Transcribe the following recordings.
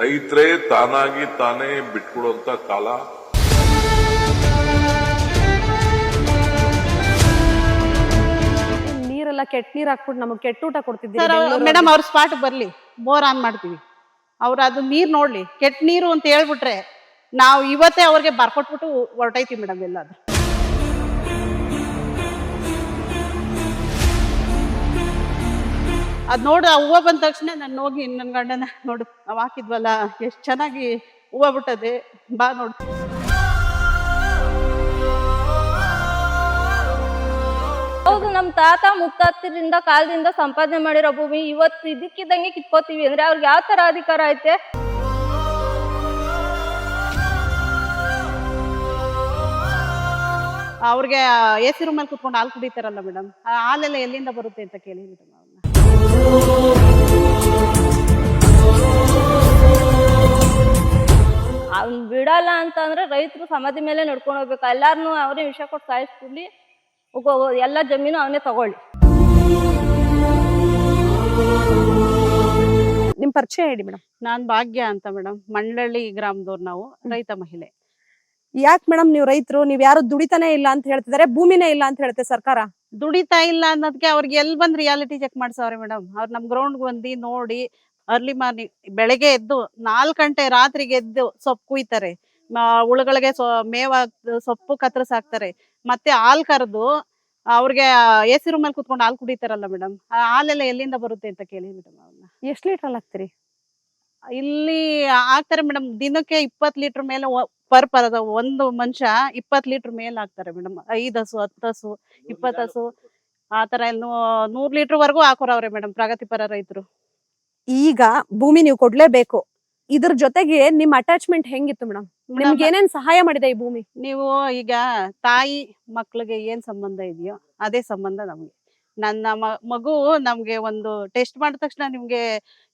ರೈತರೇ ತಾನಾಗಿ ತಾನೇ ಬಿಟ್ಕೊಡುವಂತ ಕಾಲ. ನೀರೆಲ್ಲ ಕೆಟ್ಟ ನೀರ್ ಹಾಕ್ಬಿಟ್ಟು ನಮಗೆ ಕೆಟ್ಟ ಊಟ ಕೊಡ್ತಿದ್ದೀವಿ. ಮೇಡಮ್ ಅವ್ರ ಸ್ಪಾಟ್ ಬರ್ಲಿ, ಬೋರ್ ಆನ್ ಮಾಡ್ತೀವಿ. ಅವ್ರ ಅದು ನೀರ್ ನೋಡ್ಲಿ, ಕೆಟ್ಟ ನೀರು ಅಂತ ಹೇಳ್ಬಿಟ್ರೆ ನಾವು ಇವತ್ತೇ ಅವ್ರಿಗೆ ಬರ್ಕೊಟ್ಬಿಟ್ಟು ಹೊರಟೈತಿ ಮೇಡಮ್. ಎಲ್ಲಾದ್ರೂ ಅದ್ ನೋಡು, ಆ ಹೂವು ಬಂದ ತಕ್ಷಣ ನಾನು ಹೋಗಿ ನನ್ನ ಗಂಡನ ನೋಡು ನಾವು ಹಾಕಿದ್ವಲ್ಲ ಎಷ್ಟು ಚೆನ್ನಾಗಿ ಹೂವು ಬಿಟ್ಟದೆ, ಬಾ ನೋಡು. ಹೌದು, ನಮ್ ತಾತ ಮುತ್ತಾತಿರಿಂದ ಕಾಲದಿಂದ ಸಂಪಾದನೆ ಮಾಡಿರೋ ಭೂಮಿ ಇವತ್ತು ಇದಕ್ಕಿದ್ದಂಗೆ ಕಿತ್ಕೋತೀವಿ ಅಂದ್ರೆ ಅವ್ರಿಗೆ ಯಾವ ತರ ಅಧಿಕಾರ ಐತೆ? ಅವ್ರಿಗೆ AC ರೂಮಲ್ಲಿ ಕುತ್ಕೊಂಡು ಹಾಲು ಕುಡಿತಾರಲ್ಲ ಮೇಡಮ್, ಆ ಹಾಲೆಲ್ಲ ಎಲ್ಲಿಂದ ಬರುತ್ತೆ ಅಂತ ಕೇಳಿ ಮೇಡಮ್ ಅವ್ರನ್ನ. ಅವ್ನ್ ಬಿಡಲ್ಲ ಅಂತ ಅಂದ್ರೆ ರೈತರು ಸಮಾಧಿ ಮೇಲೆ ನಡ್ಕೊಂಡು ಹೋಗ್ಬೇಕು. ಎಲ್ಲಾರನು ಅವರೇ ವಿಷ ಕೊಟ್ಟು ಸಾಯಿಸ್ಬಿಡ್ಲಿ, ಎಲ್ಲ ಜಮೀನು ಅವನೇ ತಗೊಳ್ಳಿ. ನಿಮ್ ಪರಿಚಯ ಹೇಳಿ ಮೇಡಮ್. ನಾನ್ ಭಾಗ್ಯ ಅಂತ ಮೇಡಮ್, ಮಂಡಳ್ಳಿ ಗ್ರಾಮದವ್ರು, ನಾವು ರೈತ ಮಹಿಳೆ. ಯಾಕೆ ಮೇಡಮ್ ನೀವು ರೈತರು, ನೀವ್ ಯಾರು ದುಡಿತಾನೆ ಇಲ್ಲ ಅಂತ ಹೇಳ್ತಿದಾರೆ, ಭೂಮಿನೇ ಇಲ್ಲ ಅಂತ ಹೇಳುತ್ತೆ ಸರ್ಕಾರ. ದುಡಿತಾ ಇಲ್ಲ ಅನ್ನೋದಕ್ಕೆ ಅವ್ರಿಗೆ ಎಲ್ಲಿ ಬಂದ್ ರಿಯಾಲಿಟಿ ಚೆಕ್ ಮಾಡ್ಸವ್ರೆ ಮೇಡಮ್. ಅವ್ರು ನಮ್ ಗ್ರೌಂಡ್ ಬಂದು ನೋಡಿ, ಅರ್ಲಿ ಮಾರ್ನಿಂಗ್ ಬೆಳಗ್ಗೆ ಎದ್ದು 4 ಗಂಟೆ ರಾತ್ರಿಗೆ ಎದ್ದು ಸೊಪ್ಪು ಕುಯ್ತಾರೆ, ಹುಳುಗಳಿಗೆ ಮೇವ ಸೊಪ್ಪು ಕತ್ತರಿಸಾಕ್ತಾರೆ, ಮತ್ತೆ ಹಾಲ್ ಕರೆದು ಅವ್ರಿಗೆ AC ರೂಮಲ್ಲಿ ಕುತ್ಕೊಂಡು ಹಾಲು ಕುಡಿತಾರಲ್ಲ ಮೇಡಮ್, ಆ ಹಾಲೆಲ್ಲ ಎಲ್ಲಿಂದ ಬರುತ್ತೆ ಅಂತ ಕೇಳಿ ಮೇಡಮ್ ಅವ್ರನ್ನ. ಎಷ್ಟ್ ಲೀಟರ್ ಹಾಲ್ ಹಾಕ್ತಿರಿ? ಇಲ್ಲಿ ಹಾಕ್ತಾರೆ ಮೇಡಮ್, ದಿನಕ್ಕೆ 20 ಲೀಟರ್ ಮೇಲೆ ಪರ್ ಒಂದು ಮನುಷ್ಯ 20 ಲೀಟರ್ ಮೇಲೆ ಹಾಕ್ತಾರೆ ಮೇಡಮ್. 5 ಹಸು, 10 ಹಸು, 20 ಹಸು, ಆತರ 100 ಲೀಟರ್ ವರ್ಗೂ ಹಾಕೋರವ್ರೆ ಮೇಡಮ್ ಪ್ರಗತಿಪರ ರೈತರು. ಈಗ ಭೂಮಿ ನೀವು ಕೊಡ್ಲೇಬೇಕು, ಇದ್ರ ಜೊತೆಗೆ ನಿಮ್ ಅಟ್ಯಾಚ್ಮೆಂಟ್ ಹೆಂಗಿತ್ತು ಮೇಡಮ್? ನಿಮ್ಗೆ ಏನೇನ್ ಸಹಾಯ ಮಾಡಿದೆ ಈ ಭೂಮಿ? ನೀವು ಈಗ ತಾಯಿ ಮಕ್ಳಿಗೆ ಏನ್ ಸಂಬಂಧ ಇದೆಯೋ ಅದೇ ಸಂಬಂಧ ನಮ್ಗೆ. ನನ್ನ ಮಗು ನಮ್ಗೆ ಒಂದು ಟೆಸ್ಟ್ ಮಾಡಿದ ತಕ್ಷಣ ನಿಮ್ಗೆ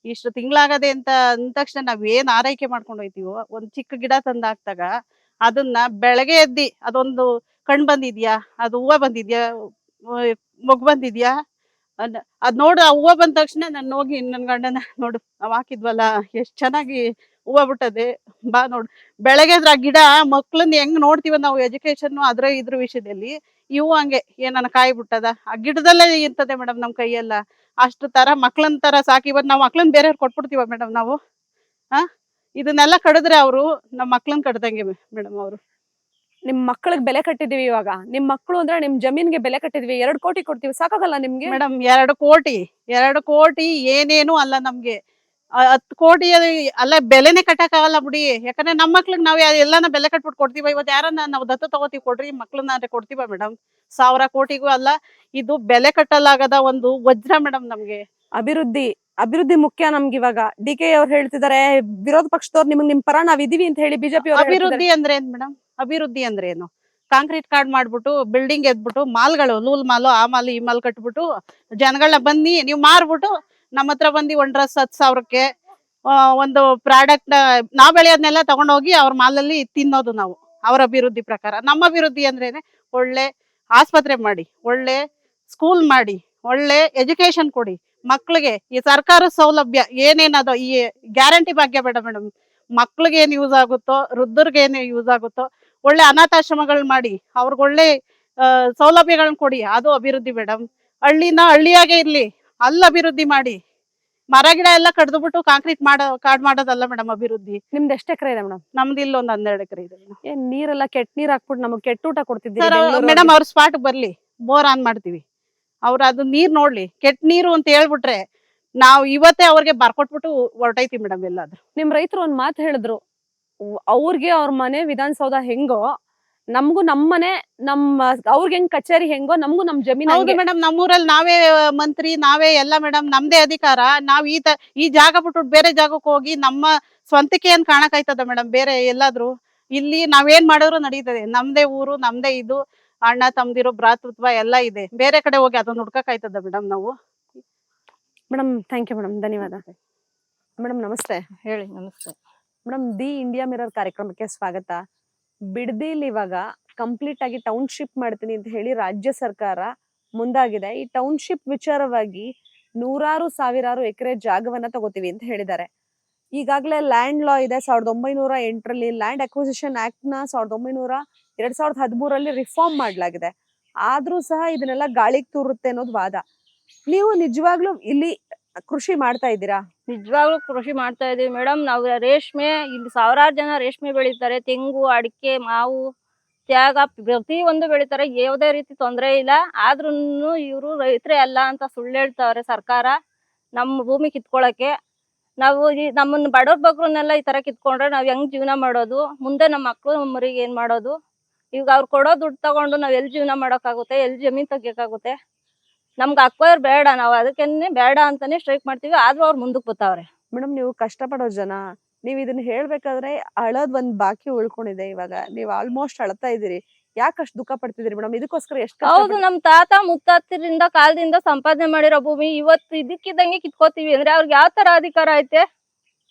ಇಷ್ಟು ತಿಂಗಳಾಗದೆ ಅಂತ ಅಂದ ತಕ್ಷಣ ನಾವ್ ಏನ್ ಆರೈಕೆ ಮಾಡ್ಕೊಂಡು ಹೋಯ್ತೀವೋ, ಒಂದ್ ಚಿಕ್ಕ ಗಿಡ ತಂದು ಹಾಕ್ದಾಗ ಅದನ್ನ ಬೆಳಗ್ಗೆ ಎದ್ದಿ ಅದೊಂದು ಕಣ್ ಬಂದಿದ್ಯಾ, ಅದು ಹೂವು ಬಂದಿದ್ಯಾ, ಮಗು ಬಂದಿದ್ಯಾ ಅದ್ ನೋಡು. ಆ ಹೂವು ಬಂದ ತಕ್ಷಣ ನಾನು ಹೋಗಿ ನನ್ನ ಗಂಡನ ನೋಡು ನಾವ್ ಹಾಕಿದ್ವಲ್ಲ ಎಷ್ಟ್ ಚೆನ್ನಾಗಿ ಹೂವು ಬಿಟ್ಟದೆ, ಬಾ ನೋಡು. ಬೆಳಗ್ಗೆ ಆ ಗಿಡ ಮಕ್ಳನ್ನ ಹೆಂಗ್ ನೋಡ್ತೀವ ನಾವು, ಎಜುಕೇಶನ್ ಇದ್ರ ವಿಷಯದಲ್ಲಿ ಇವು ಹಂಗೆ ಏನನ್ನ ಕಾಯಿ ಬಿಟ್ಟದ ಆ ಗಿಡದಲ್ಲೇ ಇರ್ತದೆ ಮೇಡಮ್ ನಮ್ ಕೈಯೆಲ್ಲ. ಅಷ್ಟು ತರ ಮಕ್ಳನ್ ತರ ಸಾಕಿ ಇವತ್ತು ನಾವು ಮಕ್ಳನ್ ಬೇರೆಯವ್ರು ಕೊಟ್ಬಿಡ್ತೀವ ಮೇಡಮ್ ನಾವು. ಇದನ್ನೆಲ್ಲ ಕಡಿದ್ರೆ ಅವರು ನಮ್ ಮಕ್ಳನ್ ಕಡ್ದಂಗೆ ಮೇಡಮ್ ಅವರು. ನಿಮ್ ಮಕ್ಳಿಗೆ ಬೆಲೆ ಕಟ್ಟಿದೀವಿ, ಇವಾಗ ನಿಮ್ ಮಕ್ಳು ಅಂದ್ರೆ ನಿಮ್ ಜಮೀನ್ಗೆ ಬೆಲೆ ಕಟ್ಟಿದ್ವಿ, 2 ಕೋಟಿ ಕೊಡ್ತೀವಿ, ಸಾಕಾಗಲ್ಲ ನಿಮ್ಗೆ? ಮೇಡಮ್ 2 ಕೋಟಿ ಏನೇನು ಅಲ್ಲ ನಮ್ಗೆ. 10 ಕೋಟಿ ಅಲ್ಲ, ಬೆಲೆನೆ ಕಟ್ಟಕ್ಕಾಗಲ್ಲ ಬಿಡಿ. ಯಾಕಂದ್ರೆ ನಮ್ಮ ಮಕ್ಳಿಗೆ ನಾವ್ ಎಲ್ಲಾನ ಬೆಲೆ ಕಟ್ಬಿಟ್ಟು ಕೊಡ್ತೀವ. ಇವತ್ತು ಯಾರನ್ನ ನಾವು ದತ್ತು ತಗೋತೀವಿ, ಕೊಡ್ರಿ ಮಕ್ಳನ್ನ ಅಂದ್ರೆ ಕೊಡ್ತೀವ ಮೇಡಮ್? 1000 ಕೋಟಿಗೂ ಅಲ್ಲ. ಇದು ಬೆಲೆ ಕಟ್ಟಲಾಗದ ಒಂದು ವಜ್ರ ಮೇಡಮ್ ನಮ್ಗೆ. ಅಭಿವೃದ್ಧಿ ಮುಖ್ಯ ನಮ್ಗೆ. ಇವಾಗ DK ಅವ್ರು ಹೇಳ್ತಿದಾರೆ, ವಿರೋಧ ಪಕ್ಷದವ್ರು ನಿಮ್ ಪರ ನಾವ್ ಇದೀವಿ ಅಂತ ಹೇಳಿ ಬಿಜೆಪಿ ಅಭಿವೃದ್ಧಿ ಅಂದ್ರೆ ಏನ್ ಮೇಡಮ್? ಅಭಿವೃದ್ಧಿ ಅಂದ್ರೆ ಏನು? ಕಾಂಕ್ರೀಟ್ ಕಾರ್ಡ್ ಮಾಡ್ಬಿಟ್ಟು ಬಿಲ್ಡಿಂಗ್ ಎದ್ಬಿಟ್ಟು ಮಾಲ್ಗಳು, ಲೂಲ್ ಮಾಲು, ಆ ಮಾಲ್ ಈ ಮಾಲ್ ಕಟ್ಬಿಟ್ಟು ಜನಗಳನ್ನ ಬನ್ನಿ ನೀವು ಮಾರ್ಬಿಟ್ಟು ನಮ್ಮ ಹತ್ರ ಬಂದು ಒಂದ್ ಡ್ರೆಸ್ 10,000ಕ್ಕೆ ಒಂದು ಪ್ರಾಡಕ್ಟ್ ನಾವ್ ಬೆಳೆಯೋದ್ನೆಲ್ಲ ತಗೊಂಡೋಗಿ ಅವ್ರ ಮಾಲಲ್ಲಿ ತಿನ್ನೋದು ನಾವು. ಅವ್ರ ಅಭಿವೃದ್ಧಿ ಪ್ರಕಾರ. ನಮ್ಮ ಅಭಿವೃದ್ಧಿ ಅಂದ್ರೇನೆ ಒಳ್ಳೆ ಆಸ್ಪತ್ರೆ ಮಾಡಿ, ಒಳ್ಳೆ ಸ್ಕೂಲ್ ಮಾಡಿ, ಒಳ್ಳೆ ಎಜುಕೇಶನ್ ಕೊಡಿ ಮಕ್ಳಿಗೆ. ಈ ಸರ್ಕಾರ ಸೌಲಭ್ಯ ಏನೇನದೋ, ಈ ಗ್ಯಾರಂಟಿ ಭಾಗ್ಯ ಬೇಡ ಮೇಡಮ್. ಮಕ್ಳಿಗೆ ಏನ್ ಯೂಸ್ ಆಗುತ್ತೋ, ವೃದ್ಧರಿಗೆ ಏನ್ ಯೂಸ್ ಆಗುತ್ತೋ, ಒಳ್ಳೆ ಅನಾಥಾಶ್ರಮಗಳು ಮಾಡಿ ಅವ್ರಿಗೆ ಒಳ್ಳೆ ಸೌಲಭ್ಯಗಳನ್ನ ಕೊಡಿ, ಅದು ಅಭಿವೃದ್ಧಿ ಮೇಡಮ್. ಹಳ್ಳಿಯಾಗೆ ಇರ್ಲಿ, ಅಲ್ಲಿ ಅಭಿವೃದ್ಧಿ ಮಾಡಿ. ಮರ ಗಿಡ ಎಲ್ಲ ಕಡ್ದು ಕಾಂಕ್ರೀಟ್ ಕಾರ್ಡ್ ಮಾಡೋದಲ್ಲ ಮೇಡಮ್ ಅಭಿವೃದ್ಧಿ. ನಿಮ್ದು ಎಷ್ಟು ಎಕರೆ ಇದೆ ಮೇಡಮ್? ನಮ್ದು ಇಲ್ಲ ಒಂದು 12 ಎಕರೆ ಇದೆ. ಏನ್ ನೀರೆಲ್ಲ ಕೆಟ್ಟ ನೀರ್ ಹಾಕ್ಬಿಟ್ಟು ನಮಗೆ ಕೆಟ್ಟ ಊಟ ಕೊಡ್ತಿದ್ದೀವಿ. ಮೇಡಮ್ ಅವ್ರ ಸ್ಪಾಟ್ ಬರ್ಲಿ, ಬೋರ್ ಆನ್ ಮಾಡ್ತೀವಿ. ಅವ್ರ ಅದು ನೀರ್ ನೋಡ್ಲಿ, ಕೆಟ್ಟ ನೀರು ಅಂತ ಹೇಳ್ಬಿಟ್ರೆ ನಾವ್ ಇವತ್ತೇ ಅವ್ರಿಗೆ ಬರ್ಕೊಟ್ಬಿಟ್ಟು ಹೊರಟೈತಿ ಮೇಡಮ್. ಎಲ್ಲಾದ್ರೂ ನಿಮ್ ರೈತರು ಒಂದ್ ಮಾತು ಹೇಳಿದ್ರು, ಅವ್ರಿಗೆ ಅವ್ರ ಮನೆ ವಿಧಾನಸೌಧ ಹೆಂಗೋ ನಮ್ಗೂ ನಮ್ ಮನೆ, ಅವ್ರಿಗೆ ಹೆಂಗ್ ಕಚೇರಿ ಹೆಂಗೋ ನಮ್ಗೂ ನಮ್ ಜಮೀನ್. ಹೌದು ಮೇಡಮ್, ನಮ್ಮೂರಲ್ಲಿ ನಾವೇ ಮಂತ್ರಿ, ನಾವೇ ಎಲ್ಲ ಮೇಡಮ್, ನಮ್ದೇ ಅಧಿಕಾರ. ನಾವ್ ಈ ಜಾಗ ಬಿಟ್ಟು ಬೇರೆ ಜಾಗಕ್ಕೆ ಹೋಗಿ ನಮ್ಮ ಸ್ವಂತಕ್ಕೆ ಏನ್ ಕಾಣಕಾಯ್ತದ ಮೇಡಮ್ ಬೇರೆ ಎಲ್ಲಾದ್ರೂ? ಇಲ್ಲಿ ನಾವೇನ್ ಮಾಡಿದ್ರು ನಡೀತದೆ. ನಮ್ದೇ ಊರು, ನಮ್ದೇ ಇದು, ಅಣ್ಣ ತಮ್ದಿರೋ ಭ್ರಾತೃತ್ವ ಎಲ್ಲ ಇದೆ. ಬೇರೆ ಕಡೆ ಹೋಗಿ ಅದನ್ನ ಹುಡ್ಕಕಾಯ್ತದ ಮೇಡಮ್ ನಾವು? ಮೇಡಮ್ ಥ್ಯಾಂಕ್ ಯು ಮೇಡಮ್, ಧನ್ಯವಾದ. ಮೇಡಮ್ ನಮಸ್ತೆ. ಹೇಳಿ. ನಮಸ್ತೆ ಮೇಡಮ್. ದಿ ಇಂಡಿಯಾ ಮಿರರ್ ಕಾರ್ಯಕ್ರಮಕ್ಕೆ ಸ್ವಾಗತ. ಬಿಡದಿಲಿ ಇವಾಗ ಕಂಪ್ಲೀಟ್ ಆಗಿ ಟೌನ್ಶಿಪ್ ಮಾಡ್ತೀನಿ ಅಂತ ಹೇಳಿ ರಾಜ್ಯ ಸರ್ಕಾರ ಮುಂದಾಗಿದೆ. ಈ ಟೌನ್ಶಿಪ್ ವಿಚಾರವಾಗಿ 100,000 ಎಕರೆ ಜಾಗವನ್ನ ತಗೋತೀವಿ ಅಂತ ಹೇಳಿದ್ದಾರೆ. ಈಗಾಗಲೇ ಲ್ಯಾಂಡ್ ಲಾ ಇದೆ 1908ರಲ್ಲಿ, ಲ್ಯಾಂಡ್ ಅಕ್ವಿಸಿಷನ್ ಆಕ್ಟ್ ನ 2013ರಲ್ಲಿ ರಿಫಾರ್ಮ್ ಮಾಡಲಾಗಿದೆ. ಆದ್ರೂ ಸಹ ಇದನ್ನೆಲ್ಲ ಗಾಳಿಗೆ ತೂರುತ್ತೆ ಅನ್ನೋದು ವಾದ. ನೀವು ನಿಜವಾಗ್ಲೂ ಇಲ್ಲಿ ಕೃಷಿ ಮಾಡ್ತಾ ಇದ್ದೀರಾ? ನಿಜವಾಗ್ಲೂ ಕೃಷಿ ಮಾಡ್ತಾ ಇದೀವಿ ಮೇಡಮ್. ನಾವು ರೇಷ್ಮೆ, ಇಲ್ಲಿ ಸಾವಿರಾರು ಜನ ರೇಷ್ಮೆ ಬೆಳೀತಾರೆ. ತೆಂಗು, ಅಡಿಕೆ, ಮಾವು, ತ್ಯಾಗ ಪ್ರತಿ ಒಂದು ಬೆಳೀತಾರೆ. ಯಾವುದೇ ರೀತಿ ತೊಂದರೆ ಇಲ್ಲ. ಆದ್ರೂ ಇವರು ರೈತರೇ ಅಲ್ಲ ಅಂತ ಸುಳ್ಳು ಹೇಳ್ತಾವ್ರೆ ಸರ್ಕಾರ ನಮ್ಮ ಭೂಮಿ ಕಿತ್ಕೊಳಕ್ಕೆ. ನಾವು ನಮ್ಮನ್ನ ಬಡವ್ರ ಬಗ್ರನ್ನೆಲ್ಲ ಈ ತರ ಕಿತ್ಕೊಂಡ್ರೆ ನಾವ್ ಹೆಂಗ್ ಜೀವನ ಮಾಡೋದು? ಮುಂದೆ ನಮ್ಮ ಮಕ್ಳು ಮರಿಗೆ ಏನ್ ಮಾಡೋದು? ಈಗ ಅವ್ರು ಕೊಡೋ ದುಡ್ಡು ತಗೊಂಡು ನಾವ್ ಎಲ್ಲಿ ಜೀವನ ಮಾಡೋಕ್ಕಾಗುತ್ತೆ? ಎಲ್ಲಿ ಜಮೀನ್ ತೆಗಿಯಕ್ಕಾಗುತ್ತೆ? ನಮ್ಗೆ ಅಕ್ವೈರ್ ಬೇಡ, ನಾವು ಅದಕ್ಕೇನೆ ಬೇಡ ಅಂತಾನೆ ಸ್ಟ್ರೈಕ್ ಮಾಡ್ತೀವಿ. ಆದ್ರೂ ಅವ್ರು ಮುಂದಕ್ಕೆ ಬರ್ತಾವ್ರೆ. ಮೇಡಮ್, ನೀವು ಕಷ್ಟಪಡೋ ಜನ, ನೀವ್ ಇದನ್ನ ಹೇಳ್ಬೇಕಾದ್ರೆ ಅಳೋದ್ ಒಂದ್ ಬಾಕಿ ಉಳ್ಕೊಂಡಿದೆ. ಇವಾಗ ನೀವ್ ಆಲ್ಮೋಸ್ಟ್ ಅಳ್ತಾ ಇದೀರಿ. ಯಾಕಷ್ಟು ದುಃಖ ಪಡ್ತಿದ್ದೀರಿ ಮೇಡಮ್? ಇದಕ್ಕೋಸ್ಕರ ಎಷ್ಟು ಹೌದು, ನಮ್ ತಾತ ಮುತ್ತಾತಿರಿಂದ ಕಾಲದಿಂದ ಸಂಪಾದನೆ ಮಾಡಿರೋ ಭೂಮಿ ಇವತ್ತು ಇದಕ್ಕಿದ್ದಂಗೆ ಕಿತ್ಕೋತೀವಿ ಅಂದ್ರೆ ಅವ್ರಿಗೆ ಯಾವ ತರ ಅಧಿಕಾರ ಐತೆ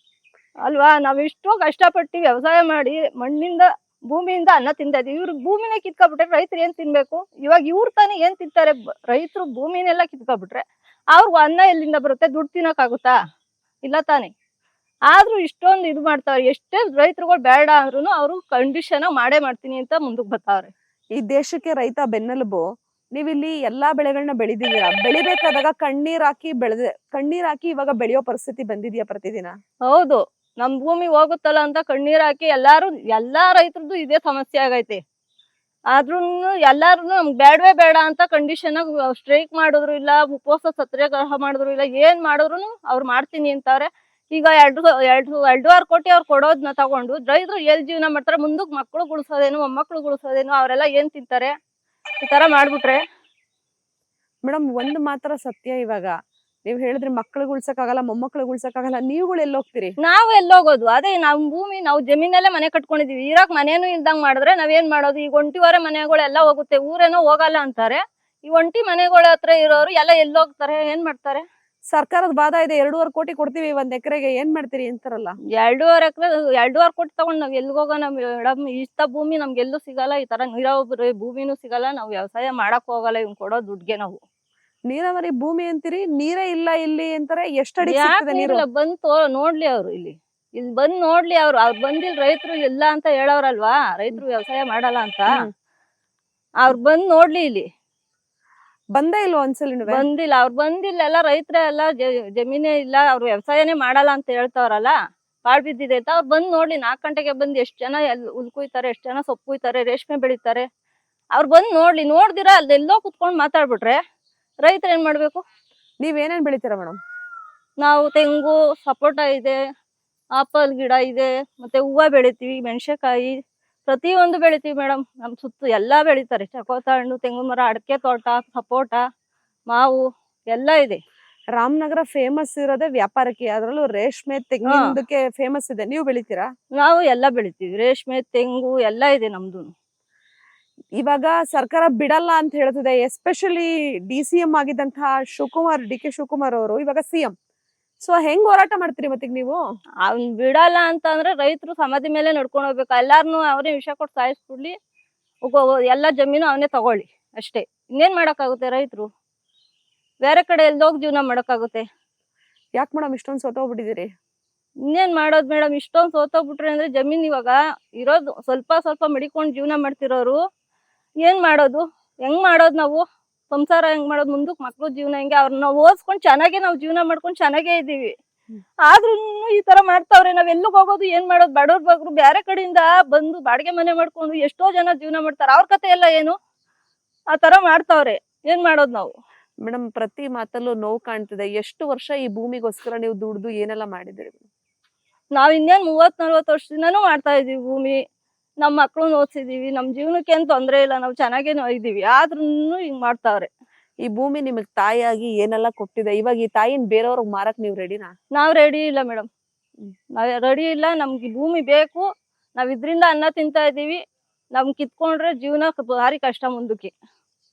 ಅಲ್ವಾ? ನಾವ್ ಎಷ್ಟೋ ಕಷ್ಟಪಟ್ಟು ವ್ಯವಸಾಯ ಮಾಡಿ ಮಣ್ಣಿಂದ ಭೂಮಿಯಿಂದ ಅನ್ನ ತಿಂತಾ ಇದೀವಿ. ಇವ್ರಿಗೆ ಭೂಮಿನೇ ಕಿತ್ಕೊಬಿಟ್ರೆ ರೈತರು ಏನ್ ತಿನ್ಬೇಕು? ಇವಾಗ ಇವ್ರ ತಾನೇ ಏನ್ ತಿಂತಾರೆ? ರೈತರು ಭೂಮಿನೆಲ್ಲ ಕಿತ್ಕೊಬಿಟ್ರೆ ಅವ್ರಿಗೂ ಅನ್ನ ಎಲ್ಲಿಂದ ಬರುತ್ತೆ? ದುಡ್ಡು ತಿನ್ನಕ್ಕಾಗುತ್ತಾ? ಇಲ್ಲ ತಾನೆ. ಆದ್ರೂ ಇಷ್ಟೊಂದು ಇದು ಮಾಡ್ತಾವ್ರೆ. ಎಷ್ಟೇ ರೈತರುಗಳು ಬೇಡ ಅಂದ್ರೂ ಅವ್ರು ಕಂಡೀಷನ್ ಮಾಡೇ ಮಾಡ್ತೀನಿ ಅಂತ ಮುಂದಕ್ಕೆ ಬರ್ತಾವ್ರೆ. ಈ ದೇಶಕ್ಕೆ ರೈತ ಬೆನ್ನೆಲುಬು. ನೀವಿಲ್ಲಿ ಎಲ್ಲಾ ಬೆಳೆಗಳನ್ನ ಬೆಳೆದಿದ್ದೀರಾ. ಬೆಳಿಬೇಕಾದಾಗ ಕಣ್ಣೀರ್ ಹಾಕಿ ಇವಾಗ ಬೆಳೆಯೋ ಪರಿಸ್ಥಿತಿ ಬಂದಿದ್ಯಾ ಪ್ರತಿದಿನ? ಹೌದು, ನಮ್ ಭೂಮಿ ಹೋಗುತ್ತಲ್ಲ ಅಂತ ಕಣ್ಣೀರ್ ಹಾಕಿ ಎಲ್ಲಾ ರೈತರದ್ದು ಇದೇ ಸಮಸ್ಯೆ ಆಗೈತೆ. ಆದ್ರೂ ಎಲ್ಲಾರು ನಮ್ಗೆ ಬೇಡವೇ ಬೇಡ ಅಂತ ಕಂಡೀಷನ್ ಸ್ಟ್ರೈಕ್ ಮಾಡಿದ್ರು ಇಲ್ಲ, ಉಪವಾಸ ಸತ್ಯಾಗ್ರಹ ಮಾಡಿದ್ರು ಇಲ್ಲ, ಏನ್ ಮಾಡಿದ್ರು ಅವ್ರು ಮಾಡ್ತೀನಿ ಅಂತವ್ರೆ. ಈಗ 2.5 ಕೋಟಿ ಅವ್ರು ಕೊಡೋದ್ನ ತಗೊಂಡು ರೈತರು ಎಲ್ ಜೀವನ ಮಾಡ್ತಾರೆ? ಮುಂದಕ್ಕೆ ಮಕ್ಳು ಉಳಿಸೋದೇನು, ಮೊಮ್ಮಕ್ಳು ಉಳಿಸೋದೇನು? ಅವರೆಲ್ಲ ಏನ್ ತಿಂತಾರೆ ಈ ತರ ಮಾಡ್ಬಿಟ್ರೆ? ಮೇಡಮ್, ಒಂದ್ ಮಾತ್ರ ಸತ್ಯ. ಇವಾಗ ನೀವ್ ಹೇಳಿದ್ರಿ ಮಕ್ಳಿಗೆ ಉಳ್ಸಕ್ಕಾಗಲ್ಲ, ಮೊಮ್ಮಕ್ಳಿಗೆ ಉಳ್ಸಕ್ಕಾಗಲ್ಲ. ನೀವುಗಳು ಎಲ್ಲಿ ಹೋಗ್ತೀರಿ? ನಾವ್ ಎಲ್ಲೋಗೋದು? ಅದೇ ನಮ್ ಭೂಮಿ, ನಾವು ಜಮೀನಲ್ಲೇ ಮನೆ ಕಟ್ಕೊಂಡಿದೀವಿ. ಇರಾಕ್ ಮನೇನು ಇಲ್ದಂಗ್ ಮಾಡಿದ್ರೆ ನಾವೇನ್ ಮಾಡೋದು? ಈಗ ಒಂಟಿವರೆ ಮನೆಗಳೆಲ್ಲ ಹೋಗುತ್ತೆ, ಊರೇನೋ ಹೋಗಲ್ಲ ಅಂತಾರೆ. ಈ ಒಂಟಿ ಮನೆಗಳ ಹತ್ರ ಇರೋರು ಎಲ್ಲ ಎಲ್ಲೋಗ್ತಾರೆ? ಏನ್ ಮಾಡ್ತಾರೆ? ಸರ್ಕಾರದ ವಾದ ಇದೆ 2.5 ಕೋಟಿ ಕೊಡ್ತೀವಿ 1 ಎಕರೆಗೆ, ಏನ್ ಮಾಡ್ತೀರಿ ಅಂತಾರಲ್ಲ. 2.5 ಕೋಟಿ ತಗೊಂಡ್ ನಾವ್ ಎಲ್ಗ್ ಹೋಗೋಣ ಮೇಡಮ್? ಇಷ್ಟ ಭೂಮಿ ನಮ್ಗೆಲ್ಲೂ ಸಿಗಲ್ಲ. ಈ ತರ ನೀರಾವರಿ ಭೂಮಿನೂ ಸಿಗಲ್ಲ. ನಾವ್ ವ್ಯವಸಾಯ ಮಾಡಕ್ ಹೋಗಲ್ಲ ಇವ್ನ್ ಕೊಡೋ ದುಡ್ಗೆ. ನಾವು ನೀರಾವರಿ ಭೂಮಿ ಅಂತೀರಿ, ನೀರೇ ಇಲ್ಲ ಇಲ್ಲಿ ಅಂತಾರೆ. ಎಷ್ಟಡಿ ಯಾಕೆ ನೀರು? ಇಲ್ಲ ಬಂತು ನೋಡ್ಲಿ ಅವ್ರು, ಇಲ್ಲಿ ಬಂದ್ ನೋಡ್ಲಿ ಅವ್ರು ಬಂದಿಲ್. ರೈತರು ಇಲ್ಲ ಅಂತ ಹೇಳವ್ರಲ್ವಾ, ರೈತರು ವ್ಯವಸಾಯ ಮಾಡಲ್ಲ ಅಂತ. ಅವ್ರು ಬಂದ್ ನೋಡ್ಲಿ. ಇಲ್ಲಿ ಬಂದೇ ಇಲ್ವಾ ಒಂದ್ಸಲಿ? ಬಂದಿಲ್ಲ, ಅವ್ರು ಬಂದಿಲ್ಲ. ಎಲ್ಲ ರೈತರೇ ಎಲ್ಲ ಜಮೀನೇ ಇಲ್ಲ, ಅವ್ರು ವ್ಯವಸಾಯನೇ ಮಾಡಲ್ಲ ಅಂತ ಹೇಳ್ತಾವ್ರಲ್ಲ, ಪಾಳ್ ಬಿದ್ದಿದೆ ಅಂತ. ಅವ್ರು ಬಂದ್ ನೋಡ್ಲಿ. 4 ಗಂಟೆಗೆ ಬಂದ್ ಎಷ್ಟ್ ಜನ ಹುಲ್ಕುಯ್ತಾರೆ, ಎಷ್ಟ್ ಜನ ಸೊಪ್ಪು ಕುಯ್ತಾರೆ, ರೇಷ್ಮೆ ಬೆಳಿತಾರೆ. ಅವ್ರು ಬಂದ್ ನೋಡ್ಲಿ. ನೋಡ್ದಿರಾ ಅಲ್ಲೆಲ್ಲೋ ಕುತ್ಕೊಂಡ್ ಮಾತಾಡ್ಬಿಟ್ರೆ ರೈತರು ಏನ್ ಮಾಡ್ಬೇಕು? ನೀವೇನೇನ್ ಬೆಳಿತೀರಾ ಮೇಡಮ್? ನಾವು ತೆಂಗು, ಸಪೋಟ ಇದೆ, ಆಪಲ್ ಗಿಡ ಇದೆ, ಮತ್ತೆ ಹೂವ ಬೆಳಿತೀವಿ, ಮೆಣಸಿನಕಾಯಿ, ಪ್ರತಿಯೊಂದು ಬೆಳಿತೀವಿ ಮೇಡಮ್. ನಮ್ ಸುತ್ತು ಎಲ್ಲಾ ಬೆಳಿತಾರೆ. ಚಕೋತ ಹಣ್ಣು, ತೆಂಗು ಮರ, ಅಡಕೆ ತೋಟ, ಸಪೋಟ, ಮಾವು ಎಲ್ಲ ಇದೆ. ರಾಮನಗರ ಫೇಮಸ್ ಇರೋದೇ ವ್ಯಾಪಾರಕ್ಕೆ, ಅದ್ರಲ್ಲೂ ರೇಷ್ಮೆ ತೆಂಗಿನದಕ್ಕೆ ಫೇಮಸ್ ಇದೆ. ನೀವು ಬೆಳಿತೀರಾ? ನಾವು ಎಲ್ಲ ಬೆಳಿತೀವಿ. ರೇಷ್ಮೆ, ತೆಂಗು ಎಲ್ಲ ಇದೆ ನಮ್ದು. ಇವಾಗ ಸರ್ಕಾರ ಬಿಡಲ್ಲ ಅಂತ ಹೇಳ್ತಿದೆ. ಎಸ್ಪೆಷಲಿ DCM ಆಗಿದ್ದಂತಹ ಡಿ ಕೆ ಶಿವಕುಮಾರ್ ಅವರು ಇವಾಗ CM. ಸೊ ಹೆಂಗ್ ಹೋರಾಟ ಮಾಡ್ತೀರಿ ಮತ್ತೀಗ ನೀವು? ಅವ್ನ್ ಬಿಡಲ್ಲ ಅಂತ ಅಂದ್ರೆ ರೈತರು ಸಮಾಧಿ ಮೇಲೆ ನಡ್ಕೊಂಡು ಹೋಗ್ಬೇಕು. ಎಲ್ಲಾರ್ನು ಅವರೇ ವಿಷ ಕೊಟ್ಟು ಸಾಯಿಸ್ಬಿಡ್ಲಿ, ಎಲ್ಲ ಜಮೀನು ಅವನೇ ತಗೊಳ್ಳಿ ಅಷ್ಟೇ. ಇನ್ನೇನ್ ಮಾಡಕ್ಕಾಗುತ್ತೆ? ರೈತರು ಬೇರೆ ಕಡೆ ಎಲ್ದೋಗಿ ಜೀವನ ಮಾಡಕ್ಕಾಗುತ್ತೆ? ಯಾಕೆ ಮೇಡಮ್ ಇಷ್ಟೊಂದು ಸೋತೋಗ್ಬಿಟ್ಟಿದ್ದೀರಿ? ಇನ್ನೇನ್ ಮಾಡೋದ್ ಮೇಡಮ್? ಇಷ್ಟೊಂದು ಸೋತೋಗ್ಬಿಟ್ರೆ ಅಂದ್ರೆ ಜಮೀನ್ ಇವಾಗ ಇರೋದು ಸ್ವಲ್ಪ ಮಡಿಕೊಂಡ್ ಜೀವನ ಮಾಡ್ತಿರೋರು ಏನ್ ಮಾಡೋದು? ಹೆಂಗ್ ಮಾಡೋದು? ನಾವು ಸಂಸಾರ ಹೆಂಗ್ ಮಾಡೋದು? ಮುಂದಕ್ಕೆ ಮಕ್ಳು ಜೀವನ ಹೆಂಗೆ? ಅವ್ರನ್ನ ಓದಿಸ್ಕೊಂಡ್ ಚೆನ್ನಾಗೆ ನಾವು ಜೀವನ ಮಾಡ್ಕೊಂಡ್ ಚೆನ್ನಾಗೇ ಇದೀವಿ. ಆದ್ರೂ ಈ ತರ ಮಾಡ್ತಾವ್ರೆ. ನಾವ್ ಎಲ್ಲಿಗ್ ಹೋಗೋದು? ಏನ್ ಮಾಡೋದು? ಬಡವ್ರ ಬಗ್ರು ಬೇರೆ ಕಡೆಯಿಂದ ಬಂದು ಬಾಡಿಗೆ ಮನೆ ಮಾಡ್ಕೊಂಡು ಎಷ್ಟೋ ಜನ ಜೀವನ ಮಾಡ್ತಾರೆ. ಅವ್ರ ಕತೆ ಎಲ್ಲ ಏನು? ಆ ತರ ಮಾಡ್ತಾವ್ರೆ. ಏನ್ ಮಾಡೋದು ನಾವು? ಮೇಡಮ್, ಪ್ರತಿ ಮಾತಲ್ಲೂ ನೋವು ಕಾಣ್ತಿದೆ. ಎಷ್ಟು ವರ್ಷ ಈ ಭೂಮಿಗೋಸ್ಕರ ನೀವು ದುಡ್ದು ಏನೆಲ್ಲ ಮಾಡಿದಿರಿ? ನಾವ್ ಇನ್ನೇನ್ 30-40 ವರ್ಷದಿಂದನೂ ಮಾಡ್ತಾ ಇದೀವಿ ಭೂಮಿ. ನಮ್ ಮಕ್ಳನ್ನ ಓದಿಸಿದೀವಿ. ನಮ್ ಜೀವನಕ್ಕೆ ಏನ್ ತೊಂದ್ರೆ ಇಲ್ಲ, ನಾವ್ ಚೆನ್ನಾಗೇನೋ ಇದೀವಿ. ಆದ್ರೂ ಹಿಂಗ್ ಮಾಡ್ತಾವ್ರೆ. ಈ ಭೂಮಿ ನಿಮಗ್ ತಾಯಿಯಾಗಿ ಏನೆಲ್ಲ ಕೊಟ್ಟಿದೆ. ಇವಾಗ ಈ ತಾಯಿನ ಬೇರೆಯವ್ರಿಗೆ ಮಾರಕ್ ನೀವು ರೆಡಿನಾ? ನಾವ್ ರೆಡಿ ಇಲ್ಲ ಮೇಡಮ್. ನಾವ್ ರೆಡಿ ಇಲ್ಲ. ನಮ್ಗೆ ಭೂಮಿ ಬೇಕು. ನಾವ್ ಇದ್ರಿಂದ ಅನ್ನ ತಿಂತಾ ಇದೀವಿ. ನಮ್ ಕಿತ್ಕೊಂಡ್ರೆ ಜೀವನ ಭಾರಿ ಕಷ್ಟ ಮುಂದಕ್ಕೆ.